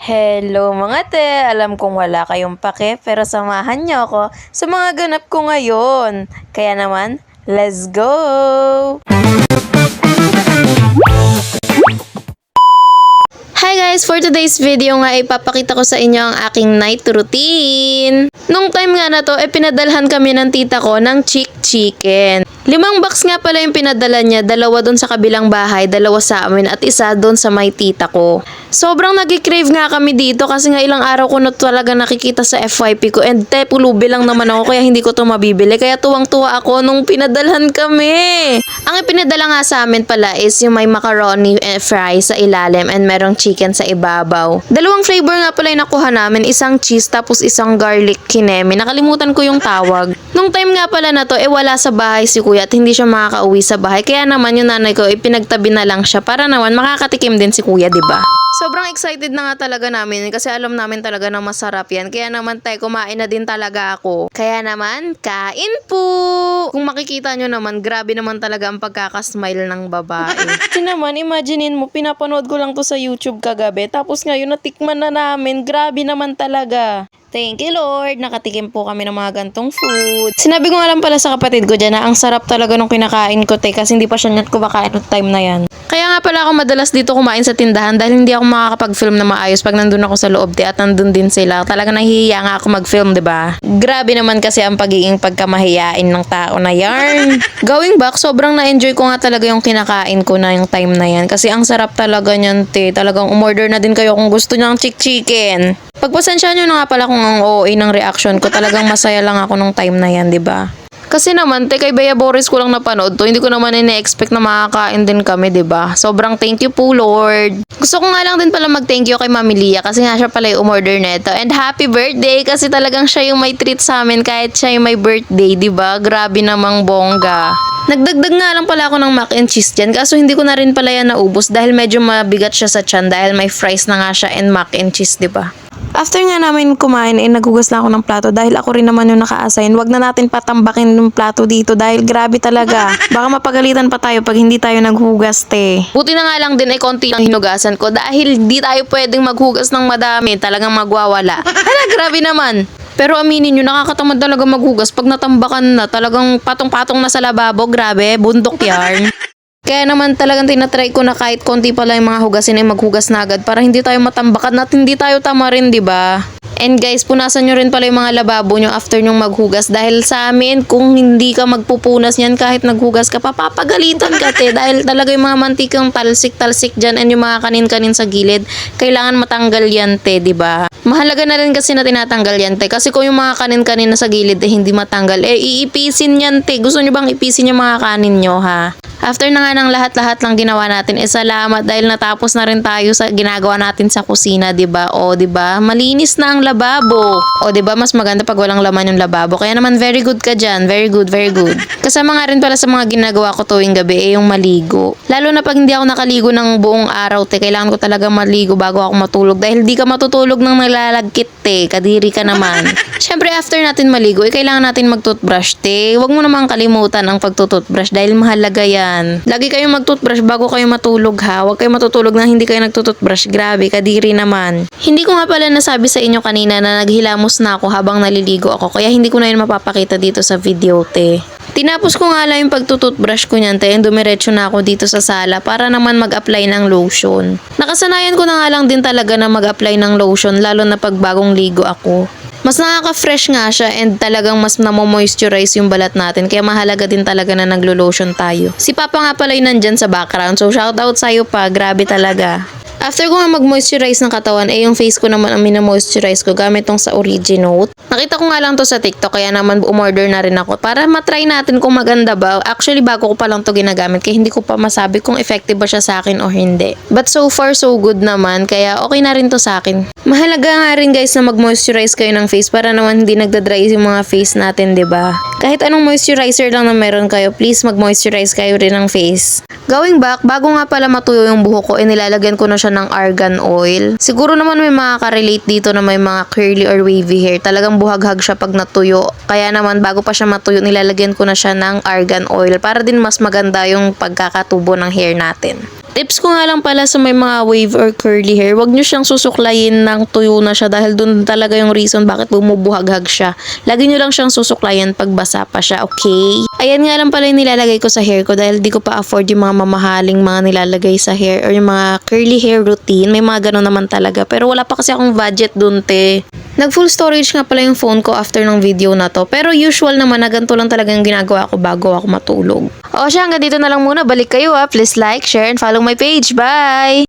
Hello mga te! Alam kong wala kayong pake pero samahan niyo ako sa mga ganap ko ngayon. Kaya naman, let's go! Hi guys! For today's video nga ipapakita ko sa inyo ang aking night routine. Nung time nga na to, pinadalhan kami ng tita ko ng chicken. 5 box nga pala yung pinadala niya, 2 doon sa kabilang bahay, 2 sa amin at 1 doon sa may tita ko. Sobrang nag-crave nga kami dito kasi nga ilang araw ko na talaga nakikita sa FYP ko and pulubi lang naman ako kaya hindi ko to mabibili. Kaya tuwang-tuwa ako nung pinadalhan kami. Ang ipinadala nga sa amin pala is yung may macaroni fries sa ilalim and merong chicken sa ibabaw. 2 flavor nga pala yung nakuha namin, isang cheese tapos isang garlic kineme. Nakalimutan ko yung tawag. Nung time nga pala na to, wala sa bahay si kuya at hindi siya makakauwi sa bahay. Kaya naman yung nanay ko, pinagtabi na lang siya para naman makakatikim din si kuya, diba? Sobrang excited na nga talaga namin kasi alam namin talaga na masarap yan. Kaya naman kumain na din talaga ako. Kaya naman, kain po! Kung makikita nyo naman, grabe naman talaga ang pagkakasmile ng babae. Kasi naman, imaginein mo, pinapanood ko lang to sa YouTube kagabi. Tapos ngayon, natikman na namin. Grabe naman talaga. Thank you Lord, nakatikim po kami ng mga gantong food. Sinabi ko nga lang pala sa kapatid ko dyan na ang sarap talaga nung kinakain ko kasi hindi pa siya kumakain ng time na yan. Kaya nga pala ako madalas dito kumain sa tindahan dahil hindi ako makakapag-film na maayos pag nandun ako sa loob at nandun din sila. Talaga nahihiya nga ako mag-film, diba? Grabe naman kasi ang pagiging pagkamahiyain ng tao na yarn. Going back, sobrang na-enjoy ko nga talaga yung kinakain ko na yung time na yan kasi ang sarap talaga niyan, te. Talagang umorder na din kayo kung gusto niyo ng chicken. Pagpasensya nyo na nga pala kung ang OA ng reaction ko, talagang masaya lang ako nung time na yan, diba? Kasi naman, kay Bea Boris ko lang napanood to, hindi ko naman ine-expect na makakain din kami, diba? Sobrang thank you po, Lord. Gusto ko nga lang din pala mag-thank you kay Mami Lia kasi nga siya pala yung umorder neto. And happy birthday kasi talagang siya yung may treat sa amin kahit siya yung may birthday, diba? Grabe namang bongga. Nagdagdag nga lang pala ako ng mac and cheese dyan kaso hindi ko na rin pala yan naubos dahil medyo mabigat siya sa tiyan dahil may fries na nga siya and mac and cheese, diba? After nga namin kumain, naghugas na ako ng plato dahil ako rin naman yung naka-assign. Wag na natin patambakin yung plato dito dahil grabe talaga. Baka mapagalitan pa tayo pag hindi tayo naghugas, te. Buti na nga lang din konti lang hinugasan ko dahil hindi tayo pwedeng maghugas ng madami. Talagang magwawala. Hala, grabe naman. Pero aminin nyo, nakakatamad talaga maghugas pag natambakan na. Talagang patong-patong na sa lababo. Grabe, bundok yarn. Kaya naman talagang tinatry ko na kahit konti pala yung mga hugasin ay maghugas na agad para hindi tayo matambakan at hindi tayo tamarin, diba? And guys, punasan nyo rin pala yung mga lababo nyo after nyong maghugas dahil sa amin, kung hindi ka magpupunas yan kahit naghugas ka, papapagalitan ka, te. Dahil talaga yung mga mantikang talsik-talsik dyan and yung mga kanin-kanin sa gilid, kailangan matanggal yan, te, diba? Mahalaga na rin kasi na tinatanggal yan, te. Kasi kung yung mga kanin-kanin na sa gilid hindi matanggal, iipisin yan, te. Gusto nyo bang ipisin yung mga kanin nyo, ha? After na nga ng lahat-lahat lang ginawa natin, salamat dahil natapos na rin tayo sa ginagawa natin sa kusina, 'di ba? O 'di ba? Malinis na ang lababo. O 'di ba? Mas maganda pag walang laman yung lababo. Kaya naman very good ka diyan. Very good, very good. Kasama nga rin pala sa mga ginagawa ko tuwing gabi yung maligo. Lalo na pag hindi ako nakaligo ng buong araw, te, kailangan ko talaga maligo bago ako matulog dahil di ka matutulog nang nalalagkit, te. Kadiri ka naman. Syempre after natin maligo, kailangan natin mag-toothbrush, te. Huwag mo namang kalimutan ang pag-toothbrush dahil mahalaga 'yan. Lagi kayong mag-toothbrush bago kayo matulog, ha. Huwag kayo matutulog na hindi kayo nag-toothbrush. Grabe, kadiri naman. Hindi ko nga pala nasabi sa inyo kanina na naghilamos na ako habang naliligo ako. Kaya hindi ko na yun mapapakita dito sa video, te. Tinapos ko nga lang yung pag-toothbrush ko niyan, te. Dumiretso na ako dito sa sala para naman mag-apply ng lotion. Nakasanayan ko na nga lang din talaga na mag-apply ng lotion lalo na pag bagong ligo ako. Mas nakaka-fresh nga siya and talagang mas namo-moisturize yung balat natin. Kaya mahalaga din talaga na naglo-lotion tayo. Si Papa nga pala yung nandyan sa background. So shoutout sa'yo pa. Grabe talaga. After ko nga mag-moisturize ng katawan, yung face ko naman ang mina-moisturize ko gamit tong sa Originote. Nakita ko nga lang to sa TikTok kaya naman umorder na rin ako para matry natin kung maganda ba. Actually, bago ko pa lang to ginagamit kaya hindi ko pa masabi kung effective ba siya sa akin o hindi. But so far, so good naman kaya okay na rin to sa akin. Mahalaga nga rin guys na mag-moisturize kayo ng face para naman hindi nagda-dry yung mga face natin, 'di ba? Kahit anong moisturizer lang na meron kayo, please mag-moisturize kayo rin ng face. Going back, bago nga pala matuyo yung buhok ko, nilalagyan ko na siya ng argan oil. Siguro naman may makaka-relate dito na may mga curly or wavy hair. Talagang buhaghag siya pag natuyo. Kaya naman bago pa siya matuyo, nilalagyan ko na siya ng argan oil para din mas maganda yung pagkakatubo ng hair natin. Tips ko nga lang pala sa may mga wave or curly hair, wag nyo siyang susuklayin ng tuyo na siya dahil dun talaga yung reason bakit bumubuhaghag siya. Lagi nyo lang siyang susuklayin pag basa pa siya, okay? Ayan nga lang pala yung nilalagay ko sa hair ko dahil di ko pa afford yung mga mamahaling mga nilalagay sa hair or yung mga curly hair routine. May mga ganun naman talaga pero wala pa kasi akong budget dun, te. Nag full storage nga pala yung phone ko after ng video na to. Pero usual naman na ganito lang talaga yung ginagawa ko bago ako matulog. O siya, hanggang dito na lang muna. Balik kayo ha. Please like, share, and follow my page. Bye!